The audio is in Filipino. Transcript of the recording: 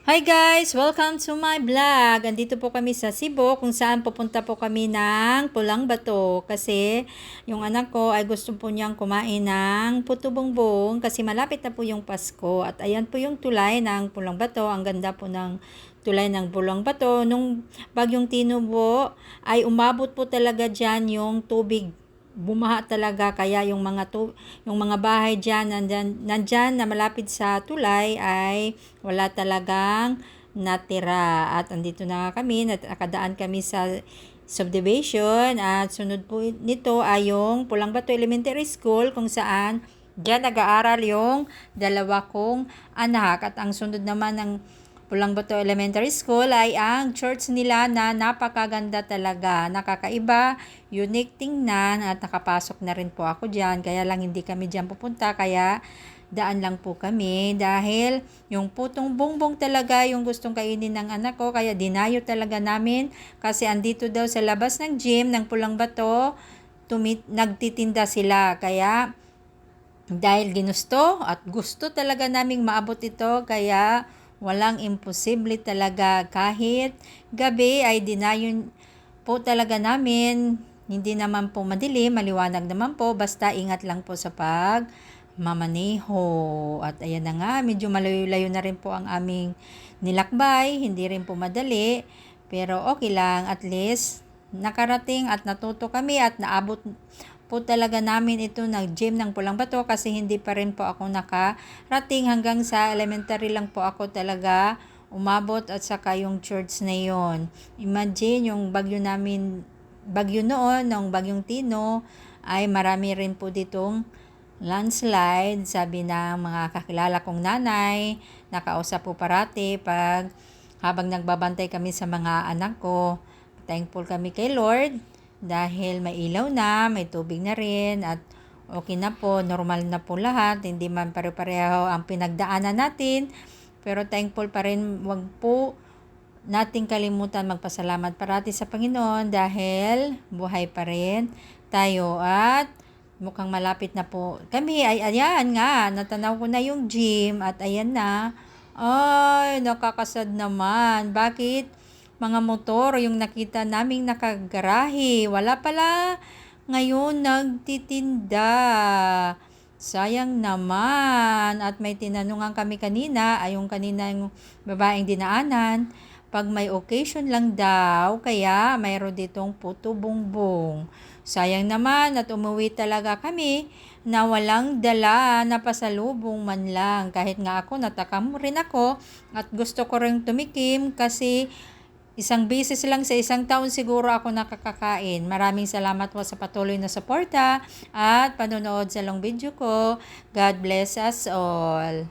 Hi guys! Welcome to my vlog. Andito po kami sa Cebu kung saan pupunta po kami ng Pulang Bato kasi yung anak ko ay gusto po niyang kumain ng puto bongbong kasi malapit na po yung Pasko at ayan po yung tulay ng Pulang Bato. Ang ganda po ng tulay ng Pulang Bato. Nung bagyong Tinubo ay umabot po talaga dyan yung tubig, bumaha talaga kaya yung mga bahay diyan nandyan na malapit sa tulay ay wala talagang natira. At andito na kami, nakadaan kami sa subdivision at sunod po nito ay yung Pulang Bato Elementary School kung saan diyan nag-aaral yung dalawa kong anak at ang sunod naman ng Pulang Bato Elementary School ay ang church nila na napakaganda talaga. Nakakaiba, unique tingnan at nakapasok na rin po ako dyan. Kaya lang hindi kami dyan pupunta kaya daan lang po kami dahil yung putong bongbong talaga yung gustong kainin ng anak ko kaya dinayo talaga namin kasi andito daw sa labas ng gym ng Pulang Bato nagtitinda sila kaya dahil ginusto at gusto talaga naming maabot ito kaya walang imposible talaga kahit gabi ay dinayon po talaga namin. Hindi naman po madilim, maliwanag naman po, basta ingat lang po sa pagmamaneho. At ayan na nga, medyo malayo-layo na rin po ang aming nilakbay, hindi rin po madali, pero okay lang, at least nakarating at natuto kami at naabot po talaga namin ito nag-gym ng Pulang Bato kasi hindi pa rin po ako nakarating hanggang sa elementary lang po ako talaga umabot at saka yung church na yon. Imagine yung bagyo noon, ng bagyong Tino ay marami rin po ditong landslide, sabi ng mga kakilala kong nanay, nakausap po parati pag habang nagbabantay kami sa mga anak ko. Thankful kami kay Lord dahil may ilaw na, may tubig na rin at okay na po, normal na po lahat, hindi man pare-pareho ang pinagdaanan natin, pero thankful pa rin. Wag po nating kalimutan magpasalamat parati sa Panginoon dahil buhay pa rin tayo at mukhang malapit na po kami. Ay, ayan nga, natanaw ko na yung gym at ayan na. Ay, nakakasad naman. Bakit? Mga motor yung nakita naming nakagarahe. Wala pala ngayon nagtitinda. Sayang naman. At may tinanungan kami kanina, ay yung kanina yung babaeng dinaanan, pag may occasion lang daw, kaya mayroon ditong puto bongbong. Sayang naman at umuwi talaga kami na walang dala na pasalubong man lang. Kahit nga ako, natakam rin ako at gusto ko rin tumikim kasi isang beses lang sa isang taon siguro ako nakakakain. Maraming salamat po sa patuloy na suporta at panonood sa long video ko. God bless us all.